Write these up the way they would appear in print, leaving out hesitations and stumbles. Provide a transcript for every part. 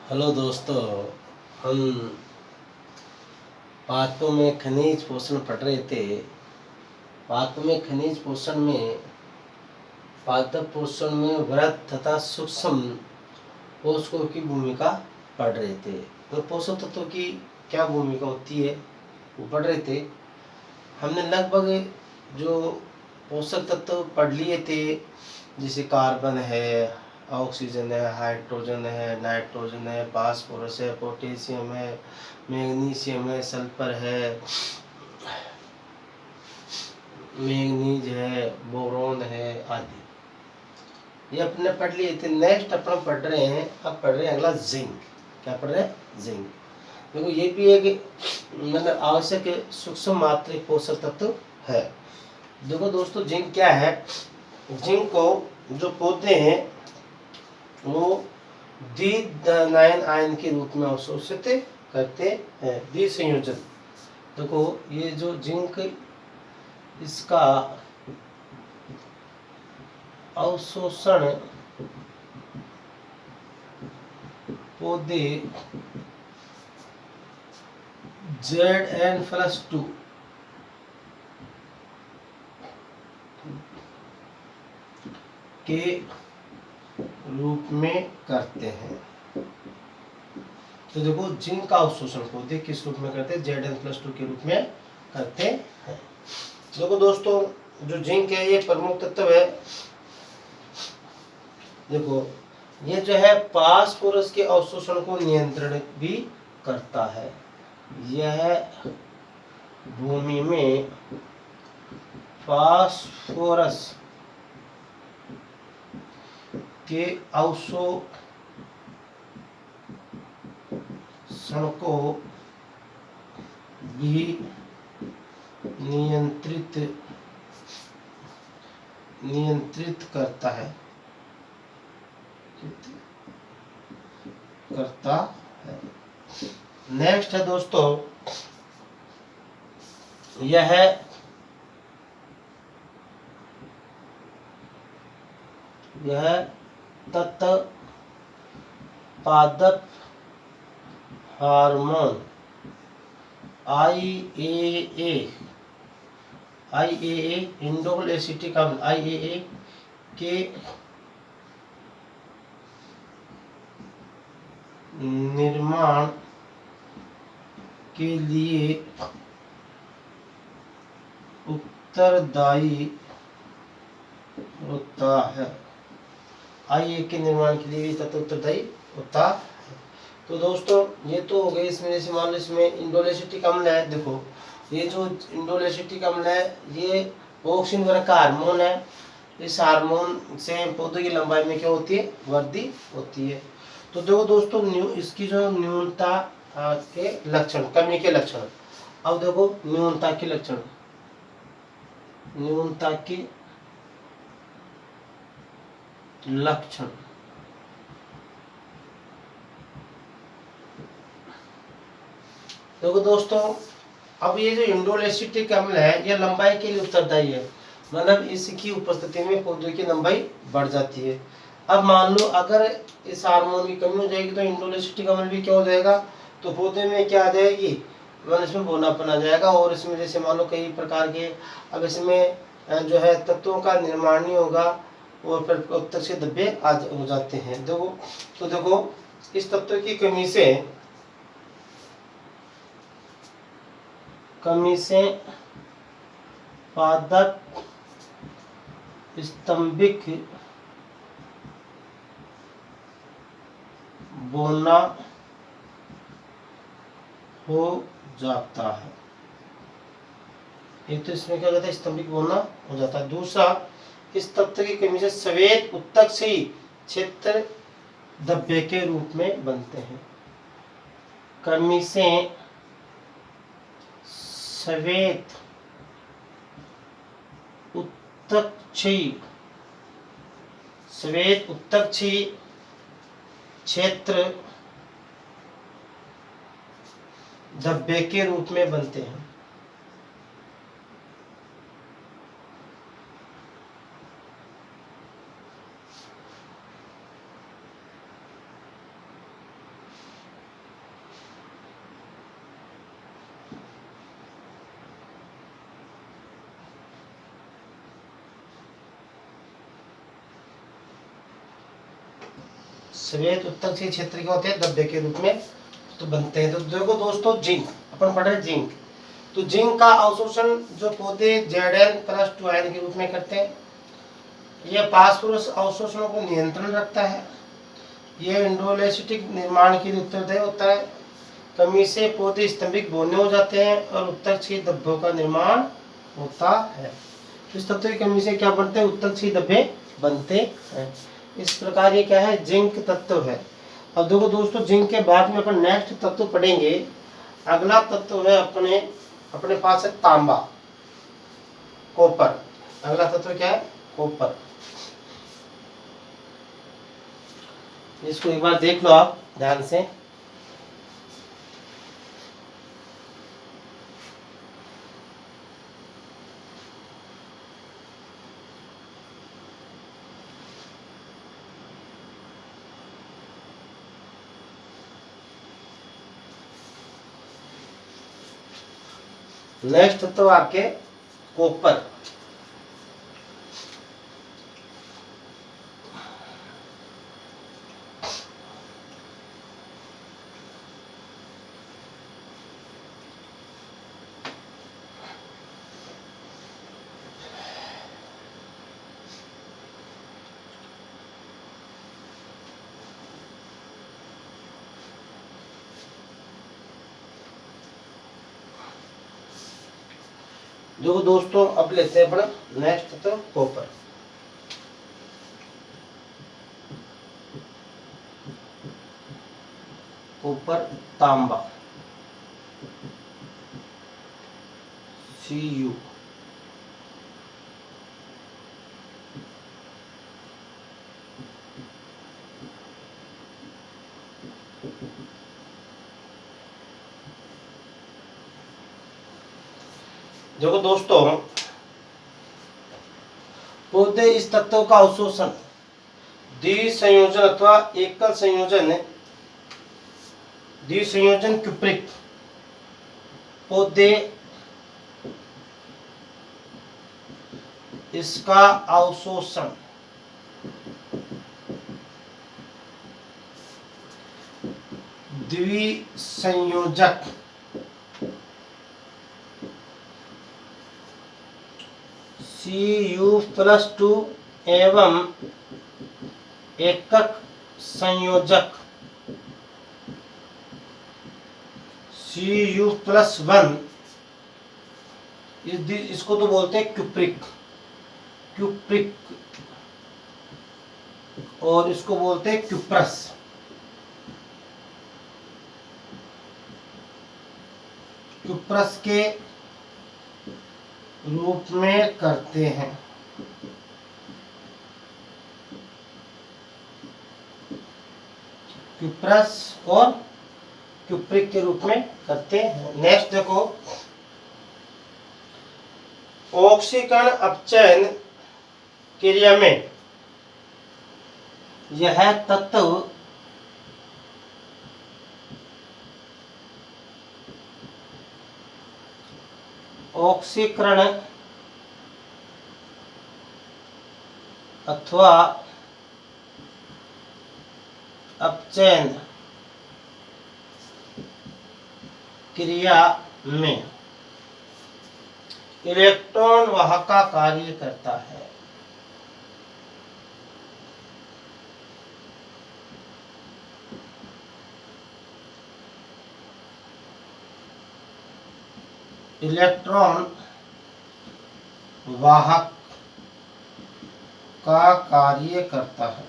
Hello दोस्तों। हम पादपों में खनिज पोषण पढ़ रहे थे। पादपों में खनिज पोषण में पादप पोषण में वृहद तथा सूक्ष्म पोषकों की भूमिका पढ़ रहे थे। तो पोषक तत्वों की क्या भूमिका होती है वो पढ़ रहे थे। हमने लगभग जो पोषक तत्व पढ़ लिए थे, जैसे कार्बन है, ऑक्सीजन है, हाइड्रोजन है, नाइट्रोजन है, फास्फोरस है, पोटेशियम है, मैग्नीशियम है, सल्फर है, मैंगनीज है, बोरॉन है आदि। ये अपने पढ़ लिए थे। नेक्स्ट अपन पढ़ रहे हैं, अब पढ़ रहे हैं अगला जिंक। क्या पढ़ रहे हैं? जिंक। देखो ये भी एक मतलब आवश्यक सूक्ष्म मात्रिक पोषक तत्व है। देखो दोस्तों, जिंक क्या है? जिंक को जो पौधे हैं वो द्विनायन आयन के रूप में अवशोषित करते हैं। द्विसंयोजन। देखो ये जो जिंक, इसका अवशोषण पौधे Zn+2 के रूप में करते हैं। तो देखो जिंक का अवशोषण पौधे किस रूप में करते हैं? Zn+2 के रूप में करते हैं। देखो दोस्तों, जो जिंक है ये प्रमुख तत्व है। देखो ये जो है फास्फोरस के अवशोषण को नियंत्रण भी करता है। यह भूमि में फास्फोरस के अवशोषण को भी नियंत्रित करता है। नेक्स्ट है दोस्तों, यह तत्व पादप हार्मोन IAA इंडोल एसिटिक अम्ल IAA के निर्माण के लिए उत्तरदायी होता है। IA के निर्माण के लिए तत्व उत्तरदायी होता है। तो दोस्तों ये तो हो गई। इसमें जैसे मान लो इसमें इंडोल एसिटिक अम्ल है। देखो ये जो इंडोल एसिटिक अम्ल है ये ऑक्सिन वगैरह का हार्मोन है। इस हार्मोन से पौधे की लंबाई में क्या होती है? वृद्धि होती है। तो देखो दोस्तों, इसकी जो न्यूनता के लक्षण, कमी के लक्षण। अब देखो न्यूनता के लक्षण। न्यूनता के लक्षण। देखो दोस्तों, अब ये जो इंडोल एसिटिक अम्ल है ये लंबाई के लिए उत्तरदायी है। मतलब इसकी उपस्थिति में पौधे की लंबाई बढ़ जाती है। अब मान लो अगर इस हार्मोन की कमी हो जाएगी तो इंडोल एसिटिक अम्ल भी क्या हो जाएगा? तो पौधे में क्या आ जाएगी? मतलब इसमें बौनापन आ जाएगा। और इसमें जैसे मान लो कई प्रकार के, अब इसमें जो है तत्वों का निर्माण नहीं होगा और फिर उत्तक से धब्बे हो जाते हैं। देखो तो देखो इस तत्व की कमी से पादप स्तंभिक बोना हो जाता है। एक तो इसमें क्या कहते हैं? स्तंभिक बोना हो जाता है। दूसरा, इस तत्व की कमी से श्वेत उत्तक से क्षेत्र धब्बे के रूप में बनते हैं। कमी से श्वेत उत्तक्षयी क्षेत्र धब्बे के रूप में बनते हैं। श्वेत उत्तकशील क्षेत्र के होते हैं धब्बे के रूप में तो बनते हैं। तो देखो दोस्तों, जिंक अपन पढ़ रहे जिंक, तो जिंक का अवशोषण जो पौधे Zn+2 आयन के रूप में करते हैं। यह फास्फोरस अवशोषणों को नियंत्रण रखता है। यह इंडोलेसिटिक निर्माण के लिए उत्तरदायी होता है। कमी से पौधे स्तंभिक बौने हो जाते हैं और उत्तकशील धब्बों का निर्माण होता है। इस तत्व की कमी से क्या बनते हैं? उत्तकशील धब्बे बनते हैं। इस प्रकार ये क्या है? जिंक तत्व है। अब देखो दोस्तों, जिंक के बाद में अपन नेक्स्ट तत्व पढ़ेंगे। अगला तत्व है अपने पास है तांबा, कॉपर। अगला तत्व क्या है? कॉपर। इसको एक बार देख लो आप ध्यान से। नेक्स्ट तो आपके कॉपर। देखो दोस्तों, अब लेते हैं अपना नेक्स्ट तो कॉपर। कॉपर तांबा Cu। देखो दोस्तों, पौधे इस तत्व का अवशोषण द्विसंयोजन अथवा एकल द्विसंयोजन क्यूप्रिक पौधे इसका अवशोषण द्विसंयोजक Cu+2 एवं एकक संयोजक Cu+1, इसको तो बोलते हैं क्यूप्रिक और इसको बोलते हैं क्यूप्रस। क्यूप्रस के रूप में करते हैं। क्यूप्रस और क्यूप्रिक के रूप में करते हैं। नेक्स्ट देखो, ऑक्सीकरण अपचयन क्रिया में यह तत्व ऑक्सीकरण अथवा अपचयन क्रिया में इलेक्ट्रॉन वाहक का कार्य करता है। इलेक्ट्रॉन वाहक का कार्य करता है।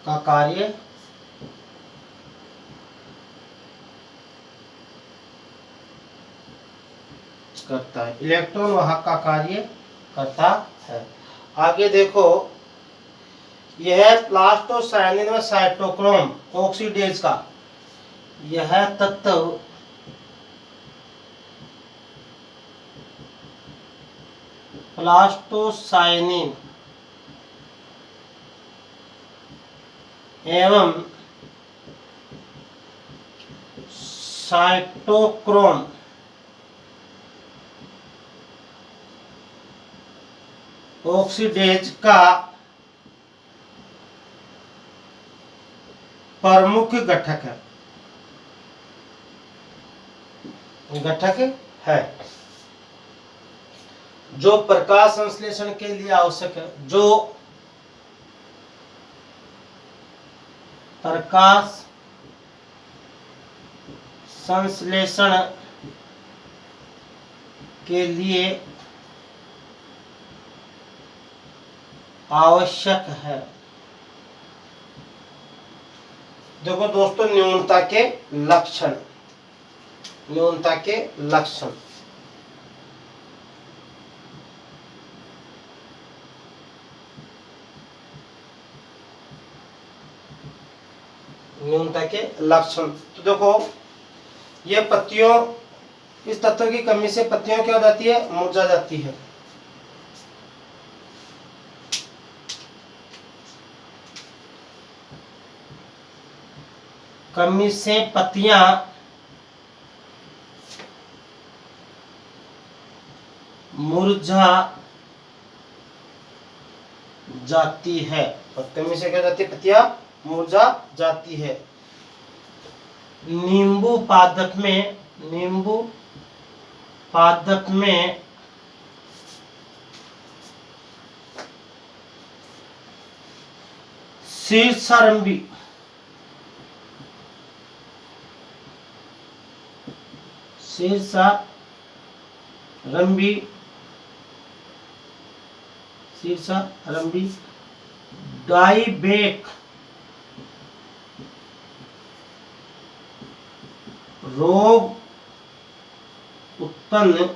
का कार्य करता है। इलेक्ट्रॉन वाहक का कार्य करता है। आगे देखो, यह प्लास्टोसाइनिन व साइटोक्रोम ऑक्सीडेज का यह तत्व प्लास्टोसाइनिन एवं साइटोक्रोम, ऑक्सीडेज का प्रमुख घटक है जो प्रकाश संश्लेषण के लिए आवश्यक है, जो प्रकाश संश्लेषण के लिए आवश्यक है। देखो दोस्तों, न्यूनता के लक्षण, न्यूनता के लक्षण। न्यूनता के लक्षण तो देखो, ये पत्तियों, इस तत्व की कमी से पत्तियों क्या हो जाती है, मुरझा जाती है। कमी से पत्तियां मुरझा जाती है। कमी से क्या जाती है, पत्तियां मुरझा जाती है। नींबू पादप में शीर्षारंभी डाइबैक रोग उत्पन्न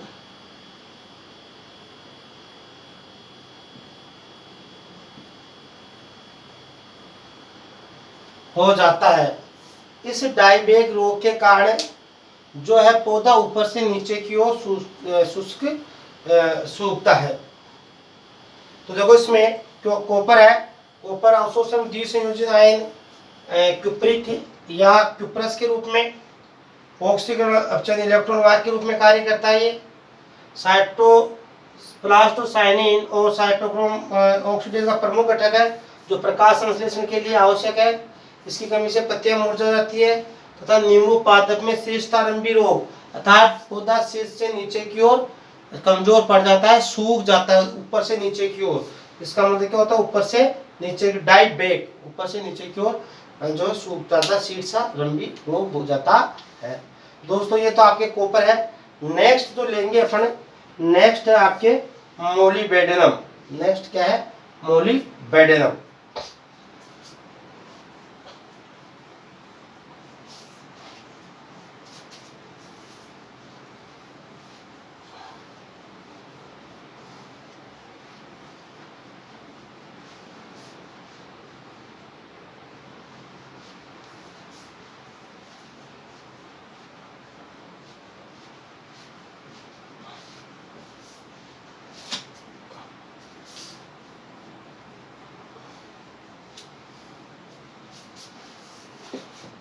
हो जाता है। इस डाइबैक रोग के कारण जो है पौधा ऊपर से नीचे की ओर सूखता है। तो देखो, इसमें कॉपर है, कॉपर अवशोषण द्विसंयोजित आयन क्यूप्रिट या क्यूप्रस के रूप में ऑक्सीकरण अपचयन इलेक्ट्रॉन वाहक के रूप में कार्य करता है। ये प्लास्टोसाइनिन और साइटोक्रोम ऑक्सीडेज का प्रमुख घटक है जो प्रकाश संश्लेषण के लिए आवश्यक है। इसकी कमी से पत्तियां मुरझा जाती है तथा नींबू पादप में शीर्षारंभी रोग अर्थात पौधा शीर्ष से नीचे की ओर कमजोर पड़ जाता है, सूख जाता है ऊपर से नीचे की ओर। इसका मतलब क्या होता है, ऊपर से नीचे की डाइबैक, ऊपर से नीचे की ओर जो सूख जाता, शीर्षारंभी रोग हो जाता है। दोस्तों, ये तो आपके कॉपर है। नेक्स्ट तो लेंगे अपन, नेक्स्ट है आपके मोलिबेडेनम। नेक्स्ट क्या है, मोलिबेडेनम।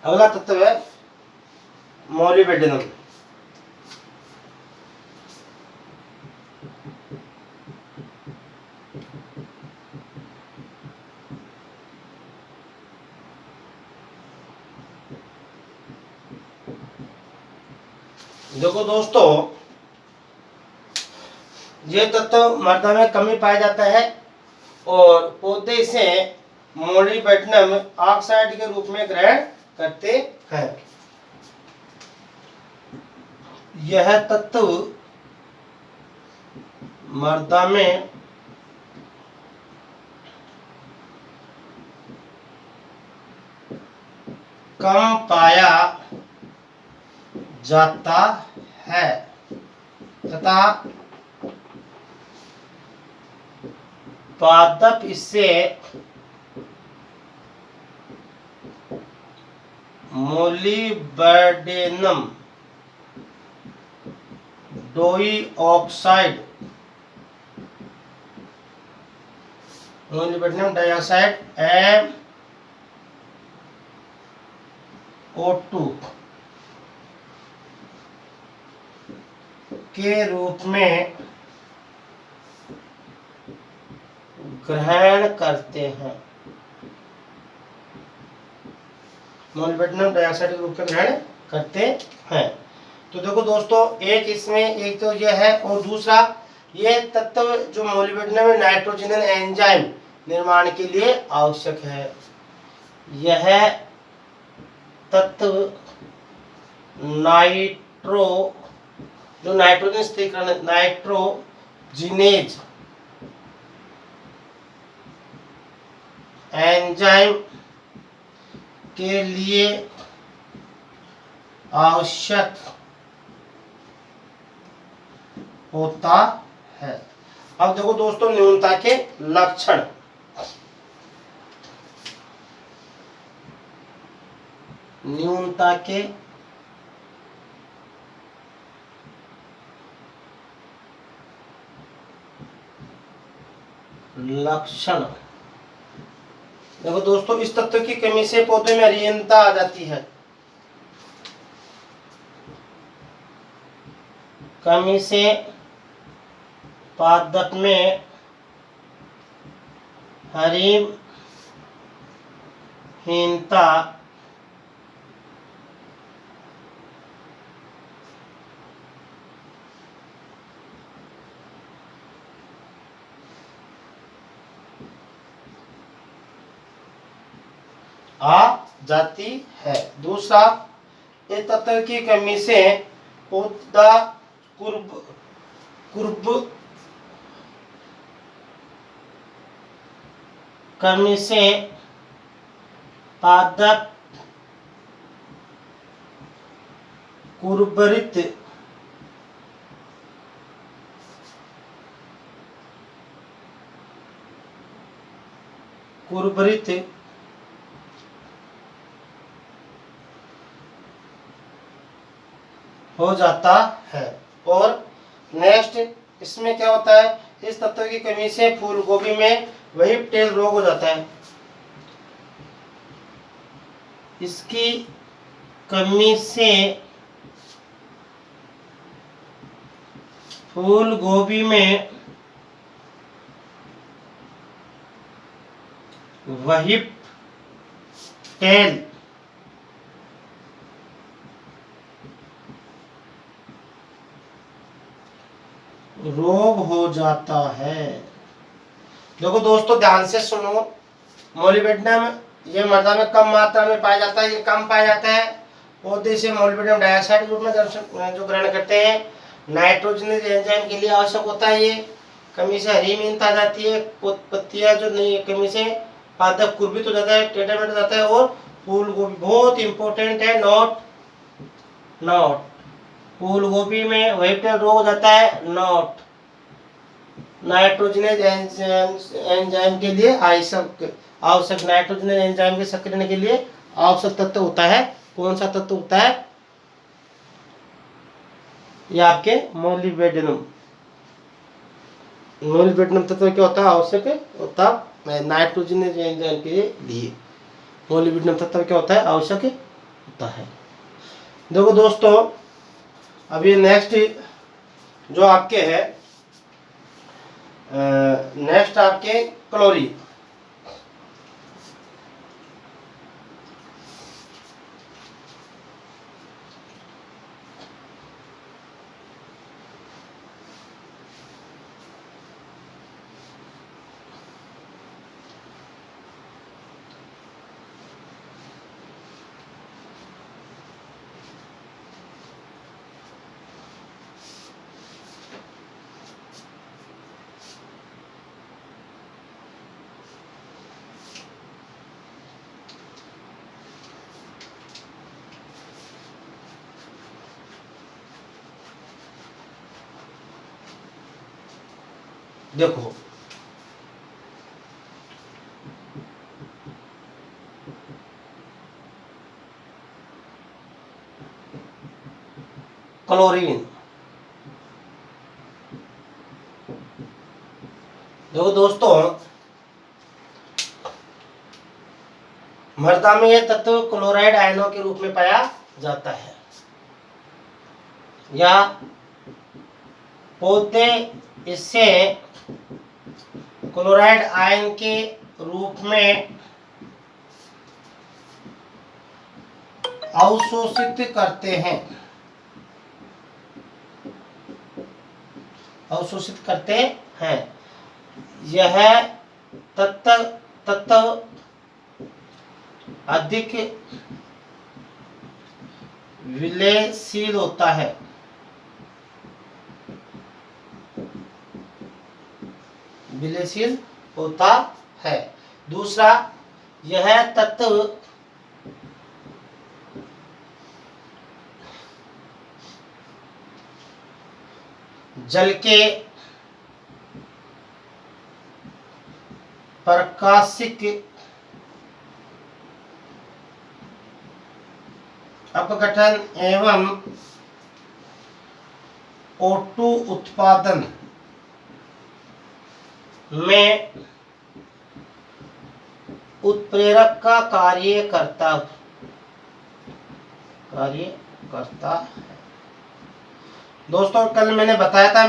अगला तत्व है मोलिबेडेनम। देखो दोस्तों, ये तत्व मृदा में कमी पाया जाता है और पौधे इसे मोलिबेडेनम ऑक्साइड के रूप में ग्रहण करते हैं। यह तत्व मृदा में कम पाया जाता है तथा पादप इससे मोलिबेडेनम डाइऑक्साइड MO2 के रूप में ग्रहण करते हैं, मोलिब्डेनम डाइऑक्साइड के रूप में ग्रहण करते हैं। तो देखो दोस्तों, एक इसमें एक तो यह है, और दूसरा ये तत्व जो मोलिब्डेनम में नाइट्रोजन एंजाइम निर्माण के लिए आवश्यक है। यह तत्व नाइट्रो जो नाइट्रोजन स्थिरीकरण नाइट्रोजिनेज एंजाइम के लिए आवश्यक होता है। अब देखो दोस्तों, न्यूनता के लक्षण। न्यूनता के लक्षण। देखो दोस्तों, इस तत्व की कमी से पौधे में हरियनता आ जाती है। कमी से पादप में हरिमहीनता आ जाती है। दूसरा, इस तत्व की कमी से पौधा कमी से पादप कुरबरित हो जाता है। और नेक्स्ट, इसमें क्या होता है, इस तत्व की कमी से फूल गोभी में वही टेल रोग हो जाता है। इसकी कमी से फूल गोभी में वही टेल रोग हो जाता है। देखो दोस्तों, ध्यान से सुनो, मोलिब्डेनम ये मृदा में कम मात्रा में पाया जाता है, ये कम पाया जाता है। पौधे से मोलिब्डेनम डाइऑक्साइड के रूप में जो ग्रहण करते हैं, नाइट्रोजन एंजाइम के लिए आवश्यक होता है। ये कमी से हरिमहीनता आ जाती है, पत्तियां जो नहीं, कमी से पादप कुर्बित हो जाता है, टेढ़ा मेढ़ा हो जाता है। और फूल गोभी बहुत इंपॉर्टेंट है, नोट फूल गोभी में व्हाइट रोग हो जाता है। नोट नाइट्रोजन एंजाइम के लिए आवश्यक नाइट्रोजन एंजाइम के सक्रियण के लिए आवश्यक तत्व होता है। कौन सा तत्व होता है? ये आपके मोलिब्डेनम तत्व क्या होता है, आवश्यक होता नाइट्रोजन एंजाइम के लिए। मोलिब्डेनम तत्व क्या होता है, आवश्यक होता है। देखो दोस्तों, अभी नेक्स्ट जो आपके है, नेक्स्ट आपके क्लोरीन। देखो क्लोरीन, देखो दोस्तों, मृदा में यह तत्व क्लोराइड आयनों के रूप में पाया जाता है, या पौधे इससे क्लोराइड आयन के रूप में अवशोषित करते हैं, अवशोषित करते हैं। यह तत्व अधिक विलयशील होता है, विलयशील होता है। दूसरा, यह तत्व जल के प्रकाशिक अपघटन एवं O2 उत्पादन में उत्प्रेरक का कार्य करता है। दोस्तों कल मैंने बताया था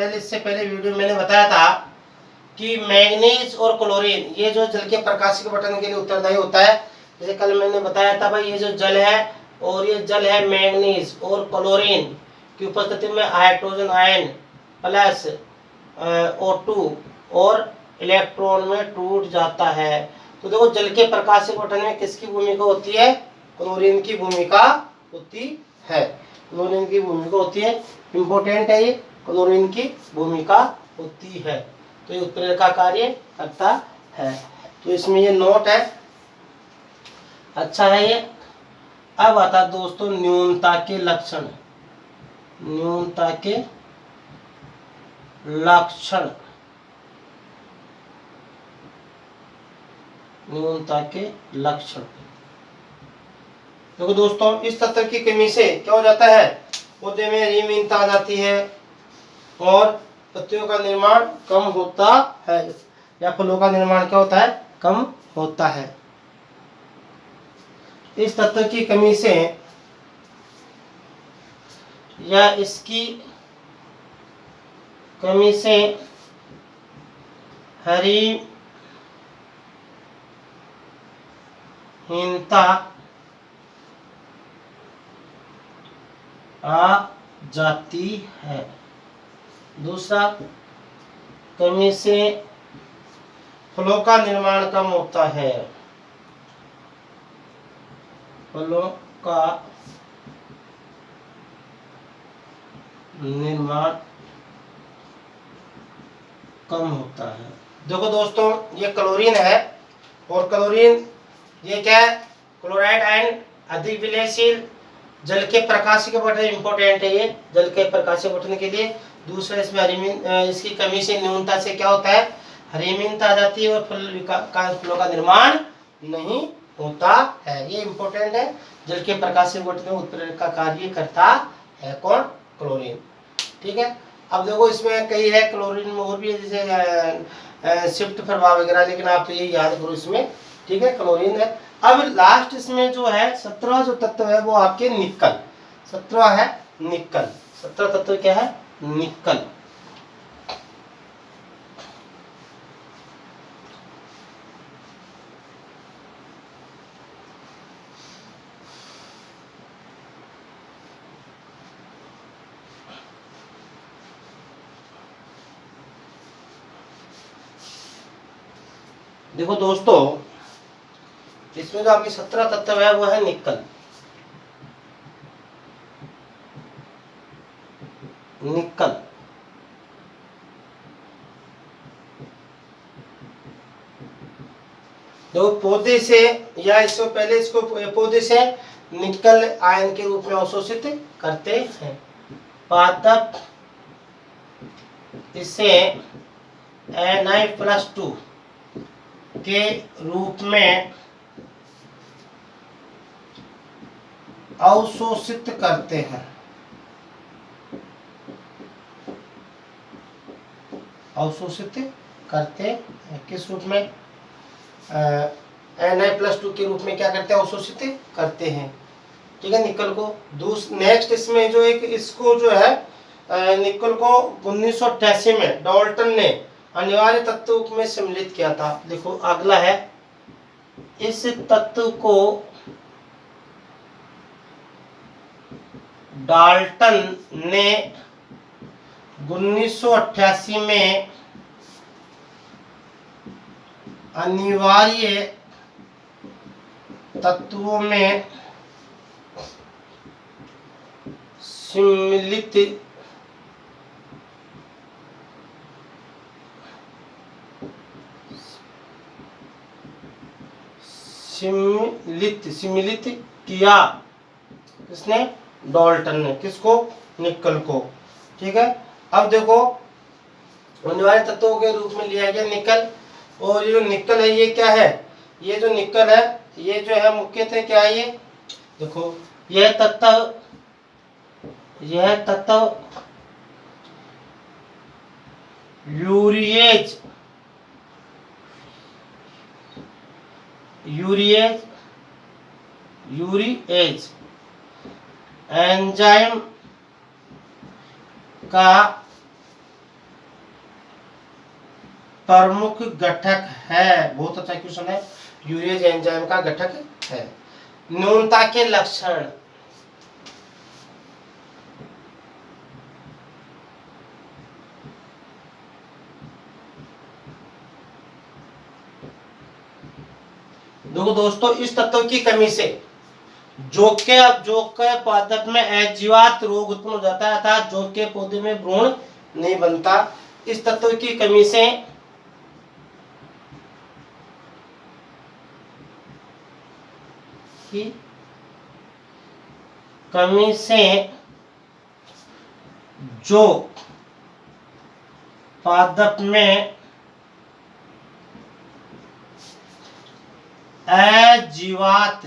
इससे पहले वीडियो मैंने बताया था कि मैंगनीज और क्लोरीन ये जो जल के प्रकाशिक अपघटन के लिए उत्तरदायी होता है। जैसे कल मैंने बताया था भाई, ये जो जल है और ये जल है मैंगनीज और क्लोरीन की उपस्थिति में हाइड्रोजन आयन प्लस O2 और इलेक्ट्रॉन में टूट जाता है। तो देखो जल के प्रकाशिक अपघटन में किसकी भूमिका होती है? क्लोरीन की भूमिका होती है, क्लोरीन की भूमिका होती है। इंपॉर्टेंट है ये, क्लोरीन की भूमिका होती है, तो ये उत्प्रेरक का कार्य करता है। तो इसमें ये नोट है, अच्छा है ये। अब आता दोस्तों न्यूनता के लक्षण, न्यूनता के लक्षण, न्यूनता के लक्षण। देखो दोस्तों, इस तत्व की कमी से क्या हो जाता है? पौधे में रंगहीनता आ जाती है और पत्तियों का निर्माण कम होता है, या फलों का निर्माण क्या होता है? कम होता है। इस तत्व की कमी से या इसकी कमी से हरिहीनता आ जाती है। दूसरा, कमी से फलों का निर्माण कम होता है, फलों का निर्माण कम होता है। देखो दोस्तों, ये क्लोरीन है और क्लोरीन ये क्या है? क्लोराइड आयन अधिक विलयशील, जल के प्रकाशिक अपघटन इंपॉर्टेंट है ये जल के प्रकाशिक अपघटन के लिए। दूसरा, इसमें इसकी कमी से न्यूनता से क्या होता है? हरिहीनता आ जाती है और फलों का निर्माण नहीं होता है। ये इंपॉर्टेंट है, जल के प्रकाशिक अपघटन में उत्प्रेरक का कार्य करता है कौन? क्लोरीन। ठीक है। अब देखो इसमें कई है क्लोरीन में और भी है, जैसे शिफ्ट प्रभाव वगैरह, लेकिन आप तो ये याद करो इसमें। ठीक है, क्लोरीन है। अब लास्ट इसमें जो है 17वां जो तत्व है वो आपके निकल, 17वां है निकल। 17वां तत्व क्या है? निकल। देखो दोस्तों, इसमें जो आपकी 17 तत्व है वो है निकल। निकल देखो पौधे से, या इससे पहले इसको पौधे से निकल आयन के रूप में अवशोषित करते हैं। पादप इसे Na+2 के रूप में अवशोषित करते हैं, अवशोषित करते हैं। किस रूप में? Na+2 के रूप में क्या करते हैं? अवशोषित करते हैं। ठीक है, निकल को। नेक्स्ट इसमें जो एक इसको जो है निकल को 1988 में डाल्टन ने अनिवार्य तत्व में सम्मिलित किया था। देखो अगला है, इस तत्व को डाल्टन ने 1988 में अनिवार्य तत्वों में सम्मिलित सम्मिलित किया। किसने? डाल्टन ने। किसको? निकल को। ठीक है। अब देखो अनिवार्य तत्वों के रूप में लिया गया निकल, और ये जो निकल है ये क्या है? ये जो निकल है ये जो है मुख्यतः क्या है? ये देखो यह तत्व यूरिएज एंजाइम का प्रमुख घटक है। बहुत अच्छा क्वेश्चन है। यूरिएज एंजाइम का घटक है। न्यूनता के लक्षण, देखो दोस्तों इस तत्व की कमी से जो के पादप में अजीवात रोग उत्पन्न हो जाता है, अर्थात जो के पौधे में भ्रूण नहीं बनता। इस तत्व की कमी से जो पादप में अजीवात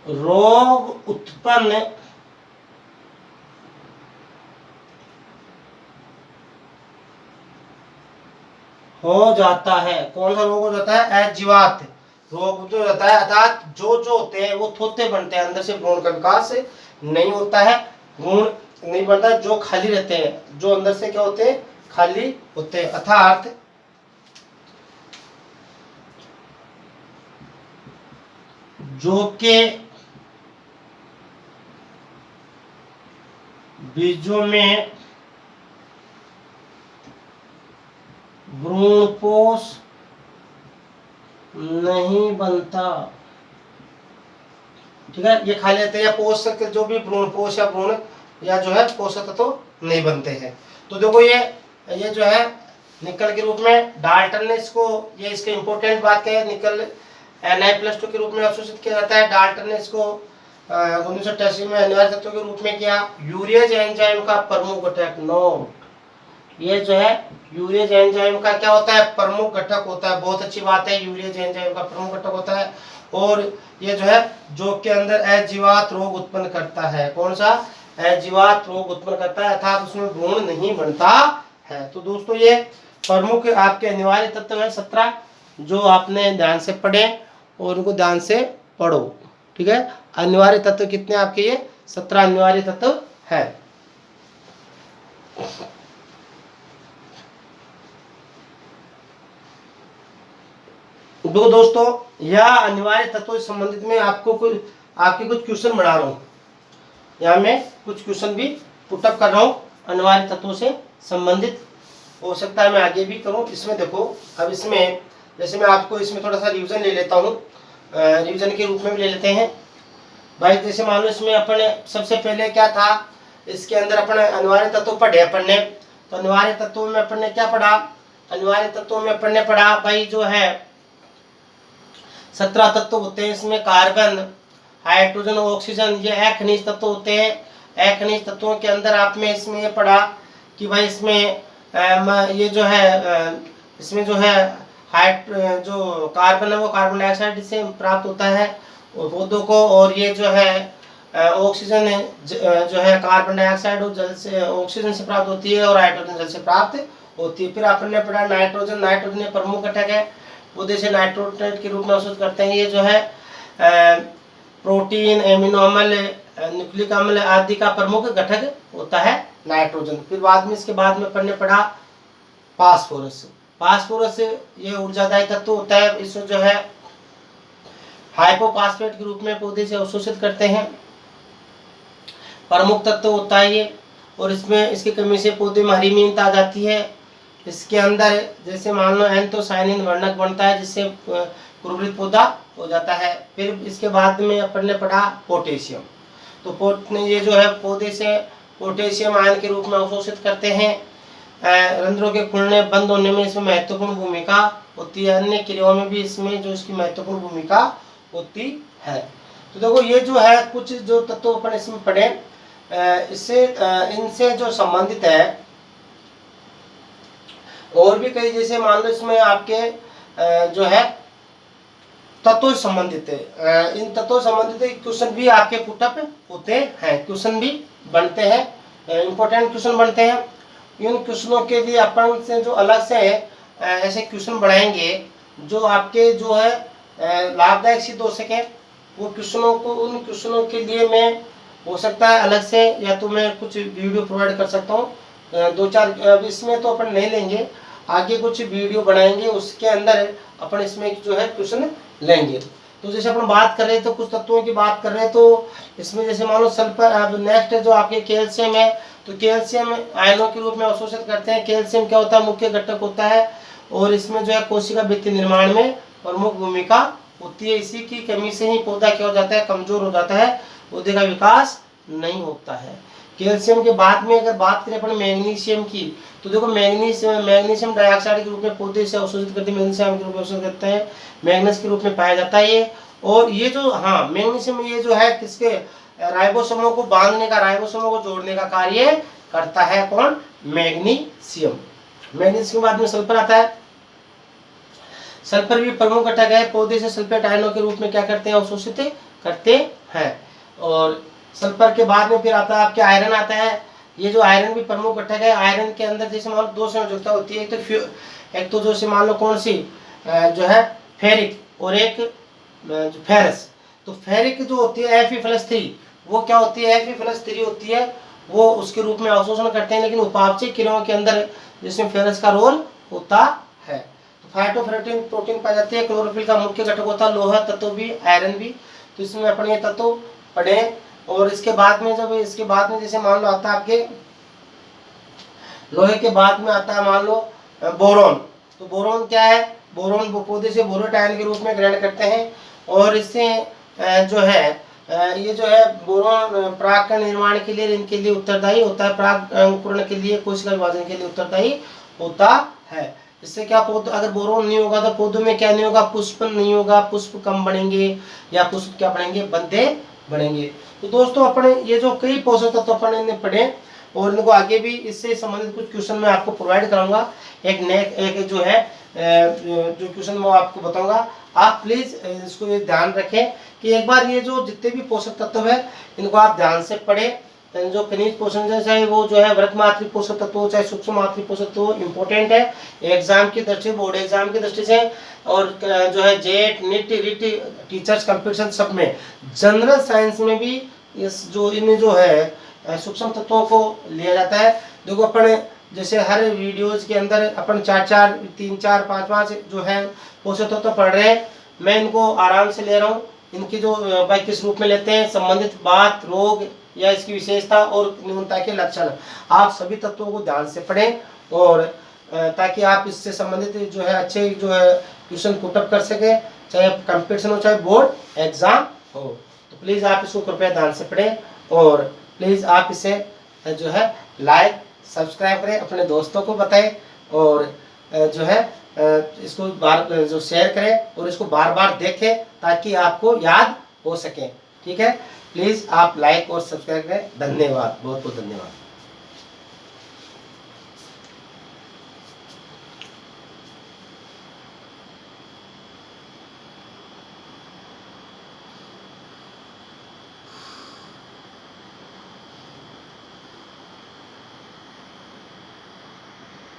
रोग उत्पन्न हो जाता है। कौन सा रोग हो जाता है? अजीवात रोग हो जाता है, अर्थात जो होते हैं वो थोते बनते हैं, अंदर से भ्रूण का विकास नहीं होता है, भ्रूण नहीं बनता, जो खाली रहते हैं, जो अंदर से क्या होते हैं? खाली होते हैं। अर्थात जो के बीजों में भ्रूणपोष नहीं बनता। ठीक है, ये खाली रहते हैं, या पोषक जो भी भ्रूणपोष या भ्रूण या जो है पोषक तो नहीं बनते हैं। तो देखो ये जो है निकल के रूप में डाल्टन ने इसको, ये इसके इंपॉर्टेंट बात क्या है, निकल Na+2 के रूप में अवशोषित किया जाता है। डाल्टन ने इसको 1988 में अनिवार्य तत्व के रूप में किया। यूरिएज एंजाइम का प्रमुख घटक, नोट, ये जो है यूरिएज एंजाइम का क्या होता है? प्रमुख घटक होता है। बहुत अच्छी बात है, यूरिएज एंजाइम का प्रमुख घटक होता है। और ये जो है जो के अंदर अजीवात रोग उत्पन्न करता है। कौन सा? अजीवात रोग उत्पन्न करता है, अर्थात उसमें भ्रूण नहीं बनता है। तो दोस्तों ये प्रमुख आपके अनिवार्य तत्व है 17, जो आपने ध्यान से पढ़े और उनको ध्यान से पढ़ो। ठीक है, अनिवार्य तत्व कितने आपके? ये 17 अनिवार्य तत्व है। दो दोस्तों यह अनिवार्य तत्वों से संबंधित में आपके कुछ क्वेश्चन बना रहा हूँ। यहाँ मैं कुछ क्वेश्चन भी पुटअप कर रहा हूँ अनिवार्य तत्वों से संबंधित, हो सकता है मैं आगे भी करूँ। इसमें देखो, अब इसमें जैसे मैं आपको इसमें थोड़ा सा रिवीजन ले लेता हूँ, रिवीजन के रूप में भी ले लेते हैं भाई। जैसे मान लो इसमें अपने सबसे पहले क्या था, इसके अंदर अपने अनिवार्य तत्व पढ़े अपन ने। तो अनिवार्य तत्वों में अपन ने क्या पढ़ा? अनिवार्य तत्वों में अपन ने पढ़ा भाई जो है 17 तत्व होते हैं। इसमें कार्बन, हाइड्रोजन, ऑक्सीजन, ये खनिज तत्व होते हैं। खनिज तत्वों के अंदर आपने इसमें ये पढ़ा कि भाई इसमें ये जो है इसमें जो है जो कार्बन है वो कार्बन डाइऑक्साइड से प्राप्त होता है पौधों को, और ये जो है ऑक्सीजन जो है कार्बन डाइऑक्साइड और जल से, ऑक्सीजन से प्राप्त होती है, और हाइड्रोजन जल से प्राप्त होती है। फिर आपने पढ़ा नाइट्रोजन, नाइट्रोजन प्रमुख घटक है, पौधे से नाइट्रोजन के रूप में अवशोषित करते हैं। ये जो है प्रोटीन, एमिनो अम्ल, न्यूक्लिक अम्ल आदि का प्रमुख घटक होता है नाइट्रोजन। फिर बाद में इसके बाद में पढ़ने पड़ा फास्फोरस। फास्फोरस ये ऊर्जादायी तत्व होता है, इसको जो है हाइपोफास्फेट के रूप में पौधे से अवशोषित करते हैं, प्रमुख तत्व होता है ये। और इसमें इसकी कमी से पौधे में हरी मीनत आ जाती है। इसके अंदर जैसे मान लो एंथोसायनिन वर्णक बनता है, जिससे कुरुवृत्त पौधा हो जाता है। फिर इसके बाद में अपन ने पढ़ा पोटेशियम। तो ये जो है पौधे से पोटेशियम आयन के रूप में अवशोषित करते हैं। रंध्रों के खुलने बंद होने में इसमें महत्वपूर्ण भूमिका होती है, अन्य क्रियाओं में भी इसमें जो इसकी महत्वपूर्ण भूमिका होती है। तो देखो ये जो है कुछ जो तत्व अपन इसमें पढ़े, इससे इनसे जो संबंधित है और भी कई, जैसे मान लो इसमें आपके जो है तत्व संबंधित है, इन तत्वों संबंधित क्वेश्चन भी आपके पुटअप होते हैं, क्वेश्चन भी बनते हैं, इंपॉर्टेंट क्वेश्चन बनते हैं। इन क्वेश्चनों के लिए अपन से जो अलग से ऐसे क्वेश्चन बढ़ाएंगे जो आपके जो है लाभदायक सिद्ध हो सके। वो क्वेश्चनों को, उन क्वेश्चनों के लिए मैं हो सकता है अलग से या तो मैं कुछ वीडियो प्रोवाइड कर सकता हूँ, 2-4 इसमें तो अपन नहीं लेंगे, आगे कुछ वीडियो बनाएंगे, उसके अंदर अपन इसमें जो है क्वेश्चन लेंगे। तो जैसे अपन बात कर रहे हैं तो कुछ तत्वों की बात कर रहे हैं, तो इसमें जैसे मान लो सल्फर। अब नेक्स्ट जो आपके कैल्शियम है, तो कैल्शियम आयनों के रूप में अवशोषित करते हैं। कैल्शियम क्या होता है, मुख्य घटक होता है और इसमें जो है कोशिका भित्ति निर्माण में प्रमुख भूमिका होती है। इसी की कमी से ही पौधा क्या हो जाता है, कमजोर हो जाता है, पौधे का विकास नहीं होता है। कैल्शियम के बाद में अगर बात करें अपन मैग्नीशियम की, तो देखो मैग्नीशियम डाइऑक्साइड के रूप में पौधे से अवशोषित करते हैं, मैग्नीशियम के रूप में अवशोषित करते हैं, मैग्नीज के रूप में पाया जाता है ये। और ये जो मैग्नीशियम ये जो है किसके राइबोसोमों को बांधने का, राइबोसोमों को जोड़ने का कार्य करता है कौन, मैग्नीशियम। मैग्नीशियम के बाद में सल्फर आता है। सल्फर भी प्रमुख घटक है, पौधे से सल्फेट आयनों के रूप में क्या करते हैं, अवशोषित करते हैं। और सल्फर के बाद में फिर आता है आपके आयरन आता है। ये जो आयरन भी प्रमुख घटक है। आयरन के अंदर जैसे मान लो 2 संयोजकता होती है, एक तो जैसे मान लो कौन सी जो है फेरिक और एक फेरस। तो फेरिक जो होती है Fe+3, वो क्या होती है, Fe+3 होती है, वो उसके रूप में अवशोषण करते हैं, लेकिन उपापचय क्रियाओं के अंदर जिसमें फेरस का रोल होता है। तो फाइटोप्रोटीन प्रोटीन पाई जाती है। क्लोरोफिल का मुख्य घटक होता है लोहा तत्व भी, आयरन भी। तो इसमें अपन ये तत्व पढ़े। और इसके बाद में जैसे मान लो आता है आपके लोहे के बाद में आता है मान लो बोरोन। तो बोरोन क्या है, बोरोन वो पौधे से बोरेट आयन के रूप में ग्रहण करते हैं। और इससे जो है ये जो है बोरोन पराग निर्माण के लिए, इनके लिए उत्तरदायी होता है, पराग अंकुरण के लिए, कोशिका विभाजन के लिए उत्तरदायी होता है। इससे क्या पौधे, अगर बोरोन नहीं होगा तो पौधों में क्या नहीं होगा, पुष्प नहीं होगा, पुष्प कम बढ़ेंगे या पुष्प क्या बढ़ेंगे, बंधे बढ़ेंगे। तो दोस्तों अपने ये जो कई पोषक तत्व अपन ने पढ़े और इनको आगे भी इससे संबंधित कुछ क्वेश्चन मैं आपको प्रोवाइड कराऊंगा। एक जो है जो क्वेश्चन मैं आपको बताऊंगा, आप प्लीज इसको ये ध्यान रखें कि एक बार ये जो जितने भी पोषक तत्व है इनको आप ध्यान से पढ़ें। जो खनिज पोषण है, चाहे वो जो है वृत्त मात्री पोषक तत्व हो, चाहे सूक्ष्म मात्री पोषक तत्व, इम्पोर्टेंट है एग्जाम की दृष्टि, बोर्ड एग्जाम की दृष्टि से। और जो है JET NEET REET teachers competition सब में, जनरल साइंस में भी इस जो इन जो है सूक्ष्म तत्वों को लिया जाता है। देखो अपन जैसे हर वीडियोज के अंदर अपन 4-4, 3-4, 5-5 जो है पोषक तत्व पढ़ रहे हैं। मैं इनको आराम से ले रहा हूँ। इनकी जो भाई किस रूप में लेते हैं, संबंधित बात, रोग या इसकी विशेषता और न्यूनता के लक्षण, आप सभी तत्वों को ध्यान से पढ़ें और ताकि आप इससे संबंधित जो है अच्छे जो है क्वेश्चन पुटअप कर सके, चाहे कंपटीशन हो चाहे बोर्ड एग्जाम हो। तो प्लीज़ आप इसको कृपया ध्यान से पढ़ें और प्लीज़ आप इसे जो है लाइक सब्सक्राइब करें, अपने दोस्तों को बताएं और जो है इसको जो शेयर करें और इसको बार बार देखें ताकि आपको याद हो सके। ठीक है, प्लीज़ आप लाइक और सब्सक्राइब करें। धन्यवाद, बहुत बहुत धन्यवाद।